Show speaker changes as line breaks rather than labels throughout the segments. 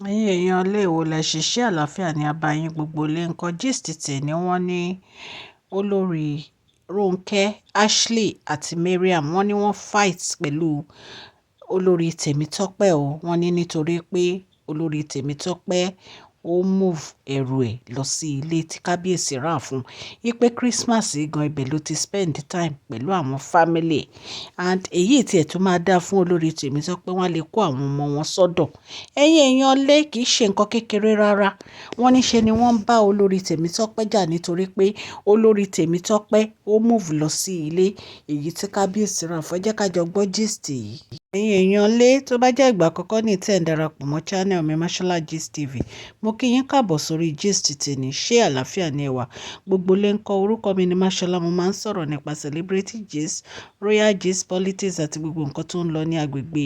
Ẹ̀yin èèyàn ilé wo lẹ ṣe ṣé àlàáfíà ní abayín gbogbo ilé nǹkan gist ni wọ́n ní olórí Ronke, Ashley àti Mariam wọ́n ní wọ́n fight pẹ̀lú olórí Temitope o. Wọ́n ní nítorí pé olórí Temitope ó move ẹrù ẹ̀ lọ sí ilé tí kábíyèsí rà fún ipe Christmas gan ibẹ̀ ló ti spend time pẹ̀lú àwọn family and èyí tí ẹ̀ tún máa dá fún olórí Temitope wọ́n lè kó àwọn ọmọ wọn sọ́dọ̀. Ẹ̀yin èèyàn lé kìí ṣe nǹkan kékeré rárá. Wọ́n ní ṣe ni wọ́n ń bá olórí Temitope jà nítorí pé olórí Temitope ó move lọ sí ilé èyí tí kábíyèsí rà fún. Ẹ jẹ́ ká jọ gbọ́ gist yìí. Ẹ̀yin èèyàn lé tó bá jẹ́ ìgbà àkọ́kọ́ ní tẹ́ ń darapọ̀ mọ́ channel mi Mashola Gist TV, mo kí yín káàbọ̀ sórí gist tèmi. Ṣé àlàáfíà ni ẹ wà? Gbogbo lè ń kọ orúkọ mi ní Mashola. Mo máa ń sọ̀rọ̀ nípa celebrity gist, royal gist, politics àti gbogbo nǹkan tó ń lọ ní agbègbè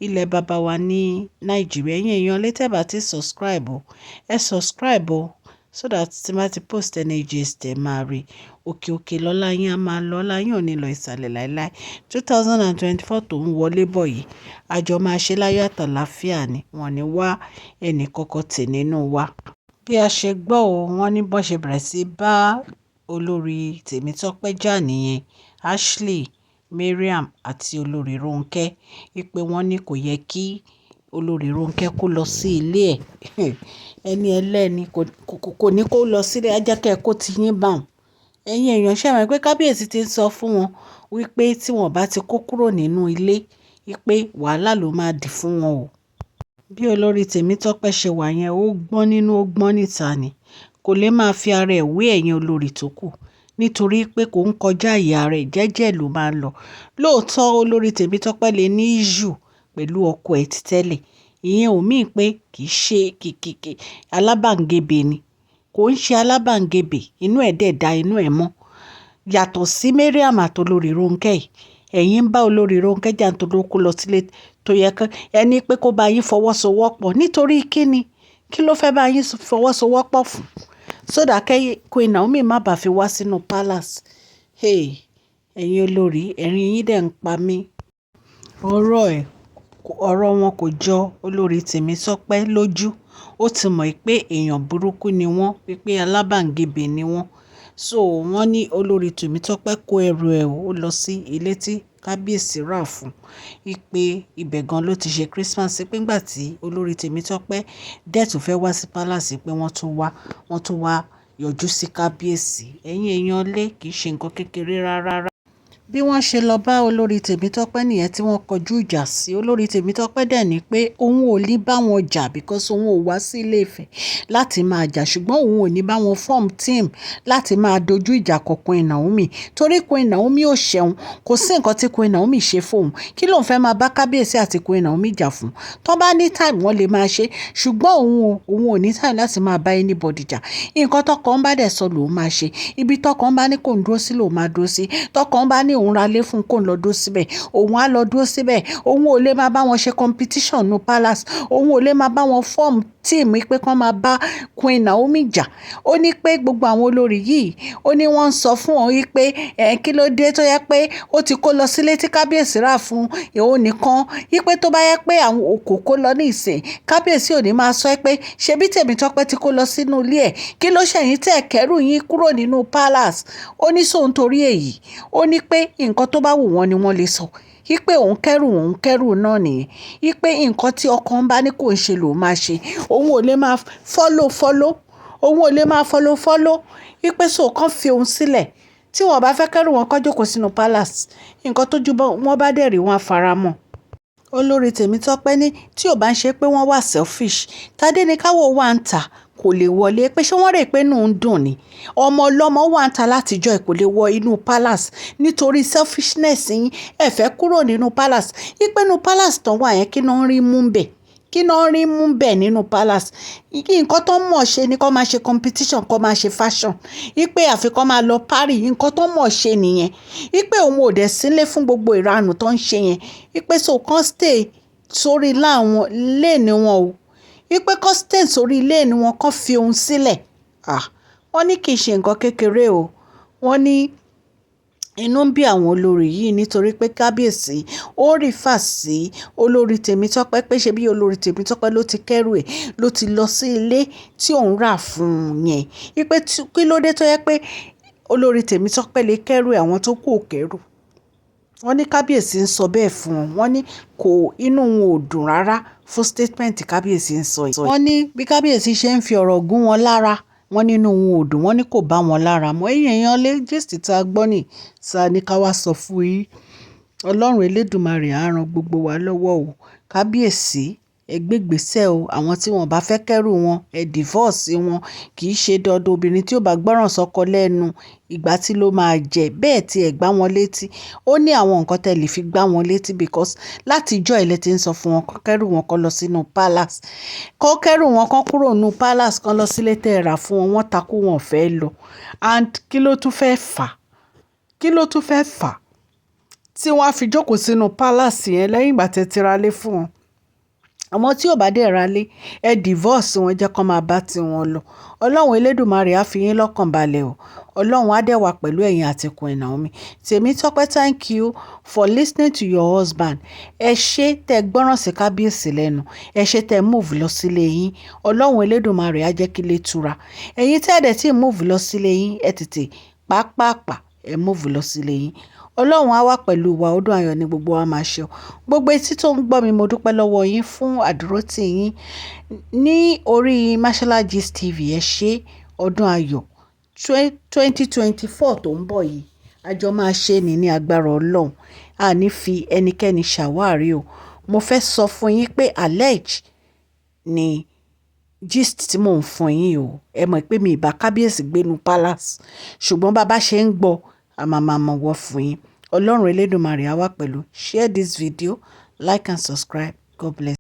ilẹ̀ baba wa ní Nàìjíríà. Ẹ̀yin èèyàn lé tẹ́ bá ti subscribe o, ẹ subscribe o so that tí má ti post any gist ẹ máa rí. Òkè òkè lọ́lá yín á máa lọ, ọlá yín ò ní lọ ìsàlẹ̀ láíláí. 2024 tó ń wọlé bọ̀ yìí, àjọ máa ṣe láyọ̀ àtàlàáfíà ni. Wọ́n ní wá ẹnì kọ̀ọ̀kan tì nínú wa. Bí a ṣe gbọ́ o, wọ́n ní bọ́n ṣe bẹ̀rẹ̀ sí bá olórí Temitope jà nìyẹn. Ashley, Mariam àti olórí Ronke wípé wọ́n ní kò yẹ kí olórí Ronke kó lọ sí ilé ẹ̀. Ẹni ẹlẹ́ni kò ní kó lọ sílé, á jẹ́ kẹ́ kó ti yín bá wọn. Ẹ̀yin èèyàn ṣé mọ̀ pé kábíyèsí ti ń sọ fún wọn wípé tí wọ́n bá ti kó kúrò nínú ilé wípé wàhálà ló máa dì fún wọn o. Bí olórí Temitope ṣe wà yẹn, ó gbọ́n nínú ó gbọ́n níta ni. Kò lè máa fi ara ẹ̀ wé ẹ̀yin olórí tó kù nítorí pé kò ń kọjá ìyá rẹ̀, jẹ́jẹ́ ló máa ń lọ. Lóòótọ́ olórí Temitope lè ní issue pẹ̀lú ọkọ ẹ̀ ti tẹ́lẹ̀. Ìyẹn ò mean pé kì í ṣe kìkìkì alábàǹgebè ni. Kò ń ṣe alábàǹgebè, inú ẹ̀ dẹ̀ da inú ẹ̀ mọ́. Yàtọ̀ sí Mariam àti olórí Ronke yìí, ẹ̀yin ń bá olórí Ronke jà nítorí ó kó lọ sílé tó yẹ kán ẹni pé kó bá yín fọwọ́sowọ́pọ̀ nítorí kíni? Kí ló fẹ́ bá yín fọwọ́sowọ́pọ̀ fún? Sódà kẹ́yìn Queen Naomi má bàa fi wá sínú palace. Hey, ẹ̀yin olórí, ẹ̀rín yín dẹ̀ ń pa mí. Ọ̀rọ̀ wọn kò jọ olórí Temitope lójú. Ó ti mọ̀ pé èèyàn burúkú ni wọ́n, wípé alábàǹgebè ni wọ́n. So wọ́n ní olórí Temitope kó ẹrù ẹ̀ ó lọ sí ilé tí kábíyèsí rà fún. Wípé ibẹ̀ gan ló ti ṣe Christmas. Pé ńgbà tí olórí Temitope dẹ̀ tún fẹ́ wá sí palace pé wọ́n tún wá yọjú sí kábíyèsí. Ẹ̀yin èèyàn lé kìí ṣe nǹkan kékeré rárá. Bí wọ́n ṣe lọ bá olórí Temitope nìyẹn tí wọ́n kọjú ìjà sí. Olórí Temitope dẹ̀ ní pé òun ò ní bá wọn jà because òun ò wá sí ilé Ifẹ̀ láti máa jà, ṣùgbọ́n òun ò ní bá wọn form team láti máa dojú ìjà kọ Queen Naomi. Torí Queen Naomi ò ṣẹ̀un, kò sí nǹkan tí Queen Naomi ṣe fóun. Kí ló ń fẹ́ máa bá kábíyèsí àti Queen Naomi jà fún? Tó bá ní time wọ́n lè máa ṣe, ṣùgbọ́n òun ò ní time láti máa bá anybody jà. Nǹkan tọkàn bá dẹ̀ sọ lòun máa ṣe. Ibi tọkàn bá ní kó ń dúró sí lòun máa dúró sí. Tọkàn bá ní òun ra lé fún kó ń lọ dúró síbẹ̀, òun á lọ dúró síbẹ̀. Òun ò lè máa bá wọn ṣe competition no palace. Òun ò lè máa bá wọn form team pé kán máa bá Queen Naomi jà. Ó ní pé gbogbo àwọn olórí yìí, ó ní wọ́n ń sọ fún wọn wípé kí ló dé tó yẹ pé ó ti kó lọ sílé tí kábíyèsí rà fún òun nìkan. Wípé tó bá yẹ pé àwọn òkòkò lọ ní ìsìn, kábíyèsí ò ní máa sọ pé ṣebí Temitope ti kó lọ sínú ilé ẹ̀. Kí ló ṣẹ̀yìn tẹ̀ kẹ́rù yín kúrò nínú palace? Ó ní sóun torí èyí. Ó ní pé nǹkan tó bá wù wọ́n ni wọ́n lè sọ. Wípé òun kẹ́rù náà nìyẹn. Wípé nǹkan tí ọkàn bá ní kò ń ṣe lòun máa ṣe. Òun ò lè máa follow. Òun ò lè máa follow. Wípé so kàn fi òun sílẹ̀. Tí wọ́n bá fẹ́ kẹ́rù wọn kó jókòó sínú palace. Nǹkan tó ju wọ́n bá dẹ̀ rí wọn faramọ́. Olórí Temitope ní tí ò bá ń ṣe pé wọ́n wà selfish. Tádé ní káwọ́ wà ń tà kò lè wọlé pé ṣé wọ́n rè pé inú ń dùn ni. Ọmọ ọlọ́mọ wà ń ta látijọ́ ẹ̀ kò lè wọ inú palace nítorí selfishness yín. Ẹ fẹ́ kúrò nínú palace. Wípé inú palace tán wà yẹn kí náà ń rí mú bẹ̀. Kí náà ń rí mú bẹ̀ nínú palace. Nǹkan tó mọ̀ ṣe ni kó máa ṣe competition, kó máa ṣe fashion. Wípé àfi kó máa lọ party. Nǹkan tó mọ̀ ṣe nìyẹn. Wípé òun ò dẹ̀ sílé fún gbogbo ìranù tó ń ṣe yẹn. Wípé so kàn stay sórí lane wọn o. Wípé kó stay sórí lane wọn kó fi òun sílẹ̀. Wọ́n ní kì í ṣe nǹkan kékeré o. Wọ́n ní inú ń bí àwọn olórí yìí nítorí pé kábíyèsí ó rí fà sí olórí Temitope pé ṣe bí olórí Temitope ló ti kẹ́rù ẹ̀ ló ti lọ sí ilé tí òun rà fún un yẹn wípé kí ló dé tó yẹ pé olórí Temitope lè kẹ́rù ẹ̀ àwọn tó kù ò kẹ́rù. Wọ́n ní kábíyèsí ń sọ bẹ́ẹ̀ fún wọn. Wọ́n ní inú wọn ò dùn rárá fún statement kábíyèsí ń sọ yìí. Wọ́n ní bí kábíyèsí ṣe ń fi ọ̀rọ̀ gún wọn lára, wọ́n nínú wọn ò dùn, wọ́n ní kò bá wọn lára mọ́. Ẹ̀yin èèyàn lé gist tá a gbọ́ nì sá ni ká wá sọ fún yín. Ọlọ́run Elédùmarè á ran gbogbo wa lọ́wọ́ o. Kábíyèsí ẹ gbégbèsè o. Àwọn tí wọn bá fẹ́ kẹ́rù wọn ẹ divorce wọn. Kì í ṣe dandan obìnrin tí ó bá gbọ́ràn sọ́kọ lẹ́nu ìgbà tí ló máa jẹ bẹ́ẹ̀ tí ẹ gbá wọn létí. Ó ní àwọn nǹkan tẹ́ lè fi gbá wọn létí because láti ìjọ́ ilẹ̀ tí ń sọ fún wọn kó kẹ́rù wọn kó lọ sínú palace. Kó kẹ́rù wọn kó kúrò nínú palace kó lọ sílé tẹ́ ẹ rà fún wọn. Wọ́n takú wọn fẹ́ lọ. And kí ló tún fẹ́ fà? Kí ló tún fẹ́ fà tí wọ́n á fi jókòó sínú palace yẹn lẹ́yìn ìgbà tẹ́ ti ra lé fún wọn? Àwọn tí ò bá dẹ̀ ra lé ẹ divorce wọn jẹ́ kó máa bá ti wọn lọ. Ọlọ́run Elédùmarè á fi yín lọ́kàn balẹ̀ o. Ọlọ́run á dẹ̀ wà pẹ̀lú ẹ̀yin àti Queen Naomi. Temitope, thank you for listening to your husband. Ẹ ṣé tẹ́ gbọ́ràn sí kábíyèsí lẹ́nu. Ẹ ṣé tẹ́ move lọ sílé yín. Ọlọ́run Elédùmarè á jẹ́ kí ilé tura. Ẹ̀yin tẹ́ dẹ̀ tí move lọ sílé yín ẹ tètè pàápàá ẹ move lọ sílé yín. Ọlọ́run á wà pẹ̀lú wa, ọdún ayọ̀ ni gbogbo wa máa ṣe o. Gbogbo etí tó ń gbọ́ mi mo dúpẹ́ lọ́wọ́ yín fún àdúrótì yín ní orí Mashola Gist TV. Ẹ ṣé ọdún ayọ̀ 2024 tó ń bọ̀ yìí àjọ máa ṣe ní agbára Ọlọ́run. A ní fi ẹnikẹ́ni ṣàwárí o. Mo fẹ́ sọ fún yín pé allege ni gist tí mò ń fún yín o. Ẹ mọ̀ pé mi ìbá kábíyèsí gbénu palace ṣùgbọ́n bàbá ṣe ń gbọ́ a máa mọ̀ wọ́ fún yín. Ọlọ́run Elédùmarè á wà pẹ̀lú. Share this video, like and subscribe. God bless.